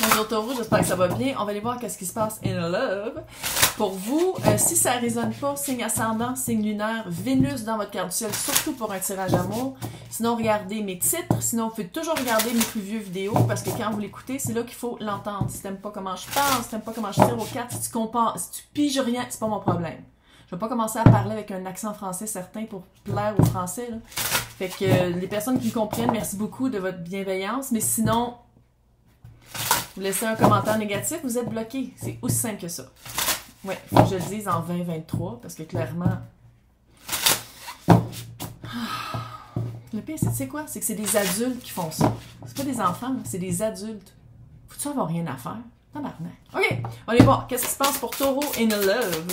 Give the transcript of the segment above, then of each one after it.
Bonjour Taureau, j'espère que ça va bien. On va aller voir qu'est-ce qui se passe in love. Pour vous, si ça ne résonne pas, signe ascendant, signe lunaire, Vénus dans votre carte du ciel, surtout pour un tirage amour. Sinon, regardez mes titres. Sinon, vous pouvez toujours regarder mes plus vieux vidéos parce que quand vous l'écoutez, c'est là qu'il faut l'entendre. Si tu n'aimes pas comment je parle, si tu n'aimes pas comment je tire aux cartes, si tu compares, si tu piges rien, c'est pas mon problème. Je vais pas commencer à parler avec un accent français certain pour plaire aux Français, là. Fait que les personnes qui me comprennent, merci beaucoup de votre bienveillance. Mais sinon, vous laissez un commentaire négatif, vous êtes bloqué. C'est aussi simple que ça. Ouais, faut que je le dise en 2023, parce que clairement... Le pire, c'est quoi? C'est que c'est des adultes qui font ça. C'est pas des enfants, c'est des adultes. Faut-tu avoir rien à faire? Tabarnak. OK, on va aller voir. Qu'est-ce qui se passe pour Taureau in love?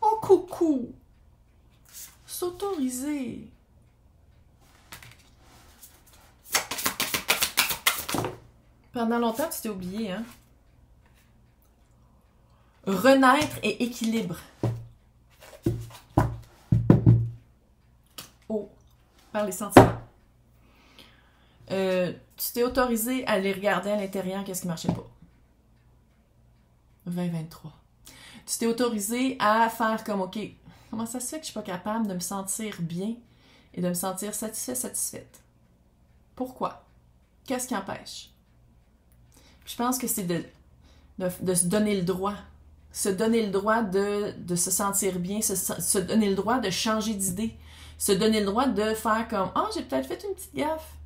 Oh, coucou! S'autoriser. Pendant longtemps, tu t'es oublié, hein? Renaître et équilibre. Oh, par les sentiments. Tu t'es autorisé à aller regarder à l'intérieur qu'est-ce qui marchait pas. 2023. Tu t'es autorisé à faire comme, OK, comment ça se fait que je suis pas capable de me sentir bien et de me sentir satisfait, satisfaite? Pourquoi? Qu'est-ce qui empêche? Je pense que c'est de se donner le droit. Se donner le droit de se sentir bien, se donner le droit de changer d'idée. Se donner le droit de faire comme « Ah, j'ai peut-être fait une petite gaffe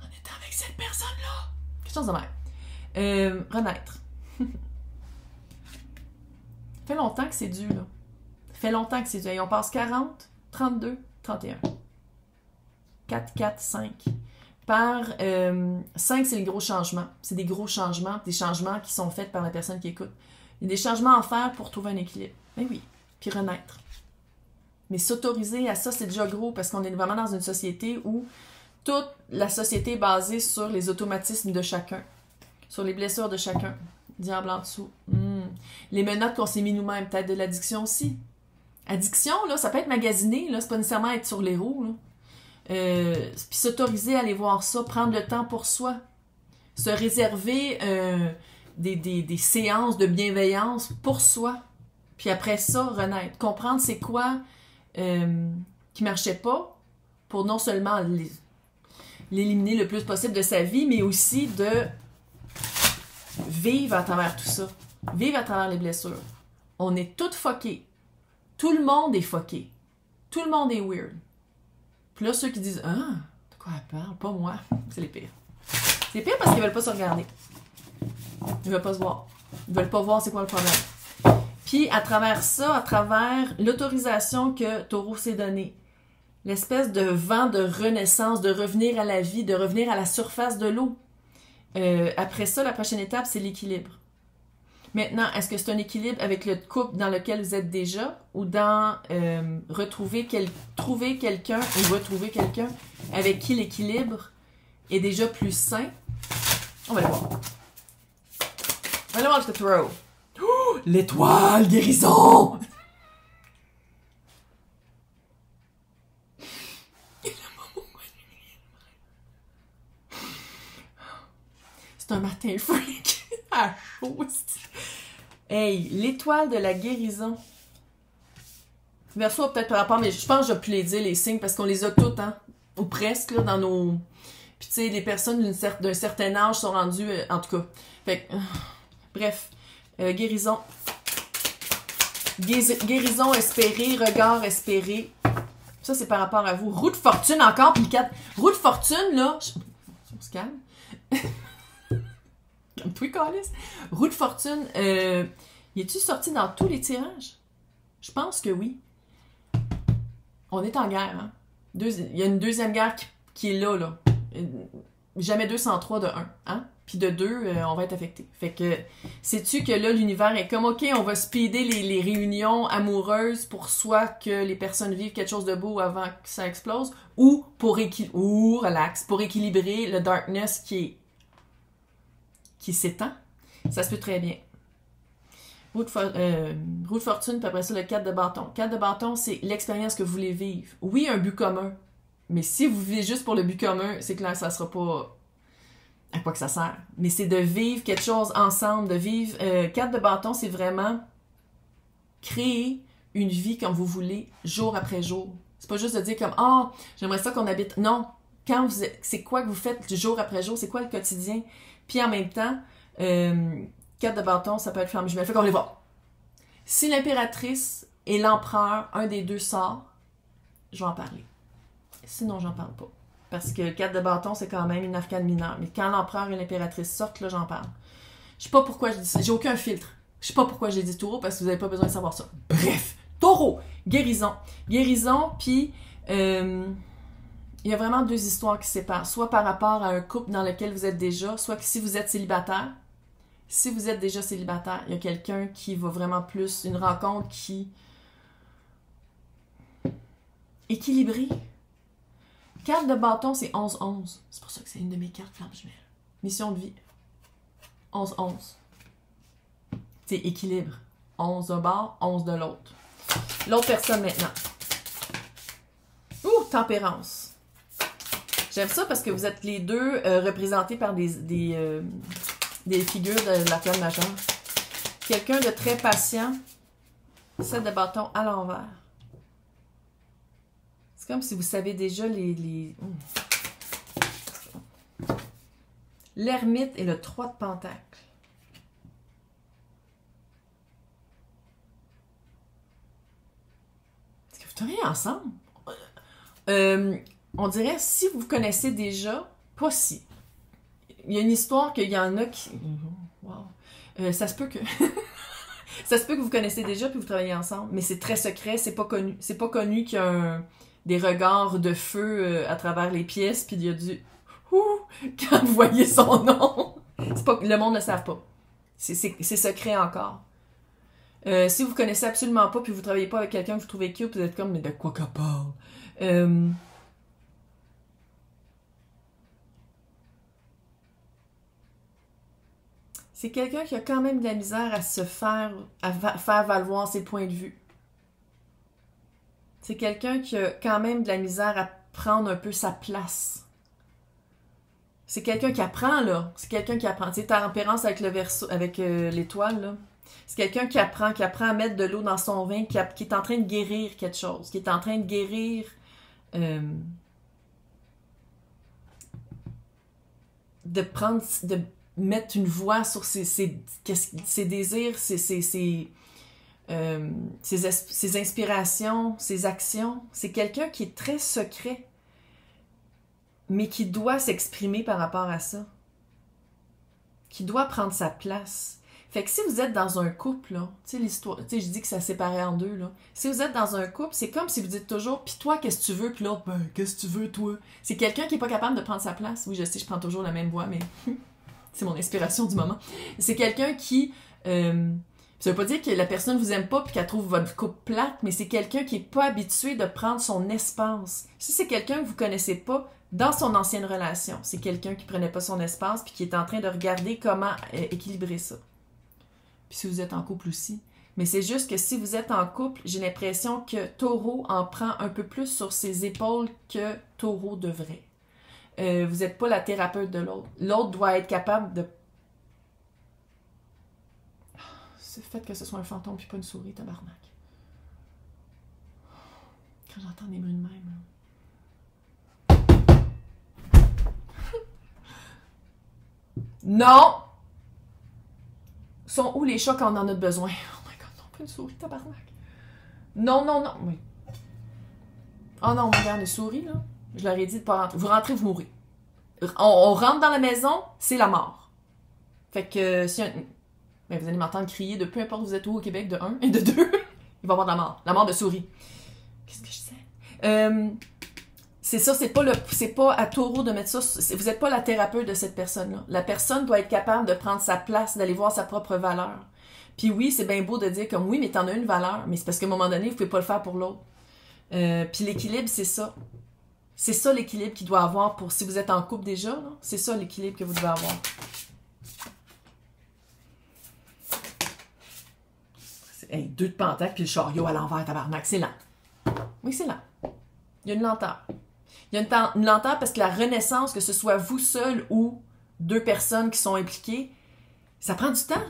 en étant avec cette personne-là. » Quelque chose de même. Renaître. Ça fait longtemps que c'est dû, là. Ça fait longtemps que c'est dû. Et on passe 40, 32, 31. 4, 4, 5. Par 5, c'est les gros changements. C'est des gros changements, des changements qui sont faits par la personne qui écoute. Il y a des changements à faire pour trouver un équilibre. Ben oui, puis renaître. Mais s'autoriser à ça, c'est déjà gros parce qu'on est vraiment dans une société où toute la société est basée sur les automatismes de chacun, sur les blessures de chacun. Diable en dessous. Les menottes qu'on s'est mis nous-mêmes, peut-être de l'addiction aussi. Addiction, là, ça peut être magasiné, là, c'est pas nécessairement être sur les roues, là. Puis s'autoriser à aller voir ça, prendre le temps pour soi, se réserver des séances de bienveillance pour soi, puis après ça, renaître, comprendre c'est quoi qui marchait pas pour non seulement l'éliminer le plus possible de sa vie, mais aussi de vivre à travers tout ça, vivre à travers les blessures. On est toutes fuckées, tout le monde est fucké, tout le monde est weird. Puis là, ceux qui disent « Ah, de quoi elle parle? Pas moi. » C'est les pires. C'est les pires parce qu'ils veulent pas se regarder. Ils veulent pas se voir. Ils veulent pas voir c'est quoi le problème. Puis, à travers ça, à travers l'autorisation que Taureau s'est donnée, l'espèce de vent de renaissance, de revenir à la vie, de revenir à la surface de l'eau. Après ça, la prochaine étape, c'est l'équilibre. Maintenant, est-ce que c'est un équilibre avec le couple dans lequel vous êtes déjà ou dans trouver quelqu'un ou retrouver quelqu'un avec qui l'équilibre est déjà plus sain? On va le voir. On va aller voir le throw. Oh, l'étoile guérison! C'est un matin freak. Ah, chaud. Hey, l'étoile de la guérison. Verseau a peut-être par rapport, mais je pense que j'ai pu les dire, les signes, parce qu'on les a toutes, hein, ou presque, là, dans nos... Puis tu sais, les personnes d'un certain âge sont rendues, en tout cas. Fait que, bref, guérison. Guérison espérée, regard espéré. Ça, c'est par rapport à vous. Roue de fortune encore, puis 4. Roue de fortune, là... On se calme. Comme toi, Calis. Roue de fortune, y est-tu sorti dans tous les tirages? Je pense que oui. On est en guerre, hein? Il y a une deuxième guerre qui est là. Jamais 2 sans 3 de 1, hein? Puis de 2, on va être affecté. Fait que, sais-tu que là, l'univers est comme, OK, on va speeder les réunions amoureuses pour soit que les personnes vivent quelque chose de beau avant que ça explose, ou pour équilibrer le darkness qui s'étend. Ça se peut très bien. Roue de fortune, puis après ça, le 4 de bâton. 4 de bâton, c'est l'expérience que vous voulez vivre. Oui, un but commun. Mais si vous vivez juste pour le but commun, c'est clair, ça sera pas... à quoi que ça sert. Mais c'est de vivre quelque chose ensemble, de vivre... 4 de bâton, c'est vraiment créer une vie comme vous voulez, jour après jour. C'est pas juste de dire comme « Ah, j'aimerais ça qu'on habite... » Non, quand vous... c'est quoi que vous faites du jour après jour? C'est quoi le quotidien? Puis en même temps, 4 de bâton, ça peut être flamme jumelle. Fait qu'on va les voir. Si l'impératrice et l'empereur, un des deux sort, je vais en parler. Sinon, j'en parle pas. Parce que 4 de bâton, c'est quand même une arcane mineure. Mais quand l'empereur et l'impératrice sortent, là, j'en parle. Je sais pas pourquoi je dis ça. J'ai aucun filtre. Je sais pas pourquoi j'ai dit taureau, parce que vous n'avez pas besoin de savoir ça. Bref, taureau, guérison. Guérison, puis il y a vraiment 2 histoires qui séparent. Soit par rapport à un couple dans lequel vous êtes déjà, soit que si vous êtes célibataire. Si vous êtes déjà célibataire, il y a quelqu'un qui va vraiment plus... Une rencontre qui... équilibrée. Carte de bâton, c'est 11-11. C'est pour ça que c'est une de mes cartes flamme jumelle. Mission de vie. 11-11. C'est équilibre. 11 d'un bord, 11 de l'autre. L'autre personne maintenant. Ouh, tempérance. J'aime ça parce que vous êtes les deux représentés par des figures de la flamme majeure. Quelqu'un de très patient. 7 de bâton à l'envers. C'est comme si vous savez déjà l'ermite et le 3 de pentacle. Est-ce que vous travaillez ensemble? On dirait, si vous connaissez déjà, pas si. Il y a une histoire qu'il y en a qui... Wow. Ça se peut que... ça se peut que vous connaissez déjà puis vous travaillez ensemble, mais c'est très secret, c'est pas connu. C'est pas connu qu'il y a des regards de feu à travers les pièces, puis il y a du... quand vous voyez son nom. C'est pas... Le monde ne le savent pas. C'est secret encore. Si vous connaissez absolument pas, puis vous travaillez pas avec quelqu'un que vous trouvez cute, vous êtes comme, mais de quoi qu'elle parle? C'est quelqu'un qui a quand même de la misère à se faire valoir ses points de vue. C'est quelqu'un qui a quand même de la misère à prendre un peu sa place. C'est quelqu'un qui apprend, là. C'est quelqu'un qui apprend. Tu sais, tempérance avec le verso, avec l'étoile, là. C'est quelqu'un qui apprend à mettre de l'eau dans son vin, qui est en train de guérir quelque chose, qui est en train de guérir de mettre une voix sur ses désirs, ses inspirations, ses actions. C'est quelqu'un qui est très secret, mais qui doit s'exprimer par rapport à ça. Qui doit prendre sa place. Fait que si vous êtes dans un couple, là, tu sais, l'histoire, tu sais, je dis que ça séparé en deux, là. Si vous êtes dans un couple, c'est comme si vous dites toujours, pis toi, qu'est-ce que tu veux? Puis l'autre, ben, qu'est-ce que tu veux, toi? C'est quelqu'un qui est pas capable de prendre sa place. Oui, je sais, je prends toujours la même voix, mais c'est mon inspiration du moment. C'est quelqu'un qui, ça veut pas dire que la personne vous aime pas puis qu'elle trouve votre couple plate, mais c'est quelqu'un qui est pas habitué de prendre son espace. Si c'est quelqu'un que vous connaissez pas, dans son ancienne relation, c'est quelqu'un qui prenait pas son espace puis qui est en train de regarder comment équilibrer ça. Puis si vous êtes en couple aussi. Mais c'est juste que si vous êtes en couple, j'ai l'impression que Taureau en prend un peu plus sur ses épaules que Taureau devrait. Vous n'êtes pas la thérapeute de l'autre. L'autre doit être capable de... C'est le fait que ce soit un fantôme puis pas une souris, tabarnak. Quand j'entends des bruits de même, là. Non! Sont où les chats quand on en a besoin? Oh my god, non, pas une souris, tabarnak. Non, non, non. Oui. Oh non, regarde, les souris, là. Je leur ai dit de pas rentrer. Vous rentrez, vous mourrez. On rentre dans la maison, c'est la mort. Fait que si un... Ben, vous allez m'entendre crier de peu importe où vous êtes où au Québec, de 1 et de 2. Il va y avoir de la mort. La mort de souris. Qu'est-ce que je sais? C'est ça, c'est pas à Taureau de mettre ça. Vous n'êtes pas la thérapeute de cette personne-là. La personne doit être capable de prendre sa place, d'aller voir sa propre valeur. Puis oui, c'est bien beau de dire comme oui, mais t'en as une valeur. Mais c'est parce qu'à un moment donné, vous pouvez pas le faire pour l'autre. Puis l'équilibre, c'est ça. C'est ça l'équilibre qu'il doit avoir pour si vous êtes en couple déjà. Là, c'est ça l'équilibre que vous devez avoir. Hey, 2 de pentacle puis le chariot à l'envers, tabarnak. C'est lent. Oui, c'est lent. Il y a une lenteur. Il y a une lenteur parce que la renaissance, que ce soit vous seul ou 2 personnes qui sont impliquées, ça prend du temps.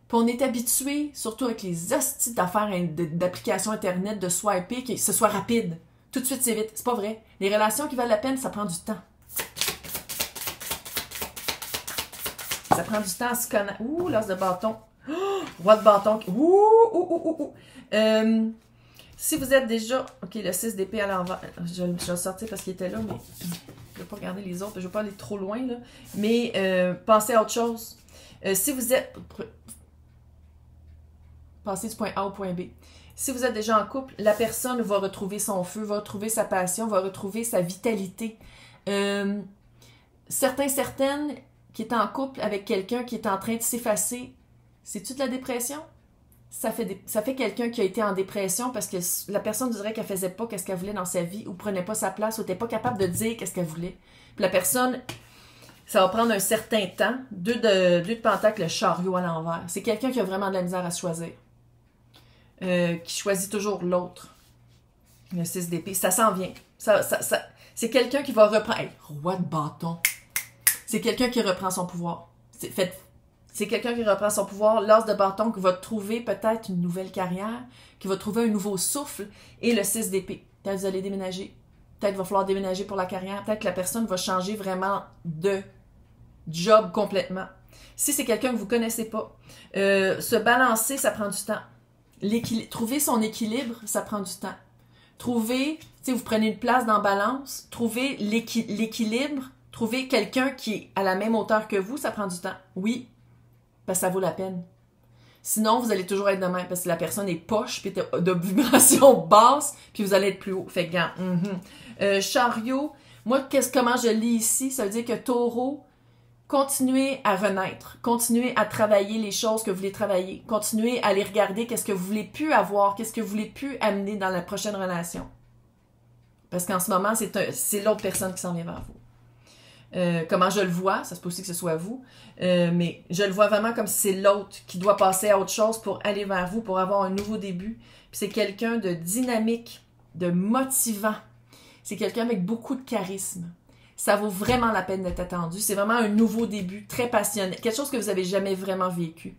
Puis on est habitué, surtout avec les hosties d'affaires d'applications Internet, de swiper, que ce soit rapide. Tout de suite, c'est vite. C'est pas vrai. Les relations qui valent la peine, ça prend du temps. Ça prend du temps à se connaître. Ouh, l'as de bâton. Oh, roi de bâton. Ouh. Si vous êtes déjà... OK, le 6 d'épée à l'envers. Je vais le sortir parce qu'il était là, mais je ne vais pas regarder les autres. Je ne vais pas aller trop loin, là. Mais pensez à autre chose. Si vous êtes... Passez du point A au point B. Si vous êtes déjà en couple, la personne va retrouver son feu, va retrouver sa passion, va retrouver sa vitalité. Certaines qui est en couple avec quelqu'un qui est en train de s'effacer, c'est-tu de la dépression? Ça fait quelqu'un qui a été en dépression parce que la personne dirait qu'elle faisait pas ce qu'elle voulait dans sa vie ou prenait pas sa place ou n'était pas capable de dire qu'est-ce qu'elle voulait. Puis la personne, ça va prendre un certain temps. 2 de pentacle, le chariot à l'envers. C'est quelqu'un qui a vraiment de la misère à se choisir. Qui choisit toujours l'autre. Le 6 d'épée. Ça s'en vient. C'est quelqu'un qui va reprendre... Hey, roi de bâton. C'est quelqu'un qui reprend son pouvoir. C'est quelqu'un qui reprend son pouvoir. L'as de bâton qui va trouver peut-être une nouvelle carrière, qui va trouver un nouveau souffle. Et le 6 d'épée. Peut-être que vous allez déménager. Peut-être qu'il va falloir déménager pour la carrière. Peut-être que la personne va changer vraiment de job complètement. Si c'est quelqu'un que vous ne connaissez pas, se balancer, ça prend du temps. Trouver son équilibre, ça prend du temps. Trouver, vous prenez une place dans balance, trouver l'équilibre, trouver quelqu'un qui est à la même hauteur que vous, ça prend du temps. Oui, parce que ça vaut la peine. Sinon, vous allez toujours être de même, parce que la personne est poche, puis de vibration basse, puis vous allez être plus haut. Fait que, chariot, moi, comment je lis ici, ça veut dire que taureau, continuez à renaître, continuez à travailler les choses que vous voulez travailler, continuez à les regarder, qu'est-ce que vous voulez plus avoir, qu'est-ce que vous voulez plus amener dans la prochaine relation. Parce qu'en ce moment, c'est l'autre personne qui s'en vient vers vous. Comment je le vois, ça se peut aussi que ce soit vous, mais je le vois vraiment comme si c'est l'autre qui doit passer à autre chose pour aller vers vous, pour avoir un nouveau début. Puis c'est quelqu'un de dynamique, de motivant. C'est quelqu'un avec beaucoup de charisme. Ça vaut vraiment la peine d'être attendu. C'est vraiment un nouveau début, très passionné. Quelque chose que vous n'avez jamais vraiment vécu.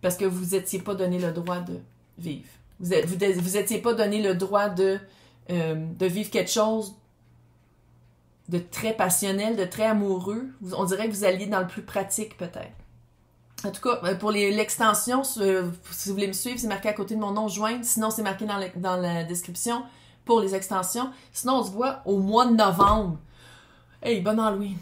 Parce que vous n'étiez pas donné le droit de vivre. Vous n'étiez pas donné le droit de vivre quelque chose de très passionnel, de très amoureux. On dirait que vous alliez dans le plus pratique, peut-être. En tout cas, pour l'extension, si vous voulez me suivre, c'est marqué à côté de mon nom, joindre. Sinon, c'est marqué dans la description pour les extensions. Sinon, on se voit au mois de novembre. Hey, bonne Halloween!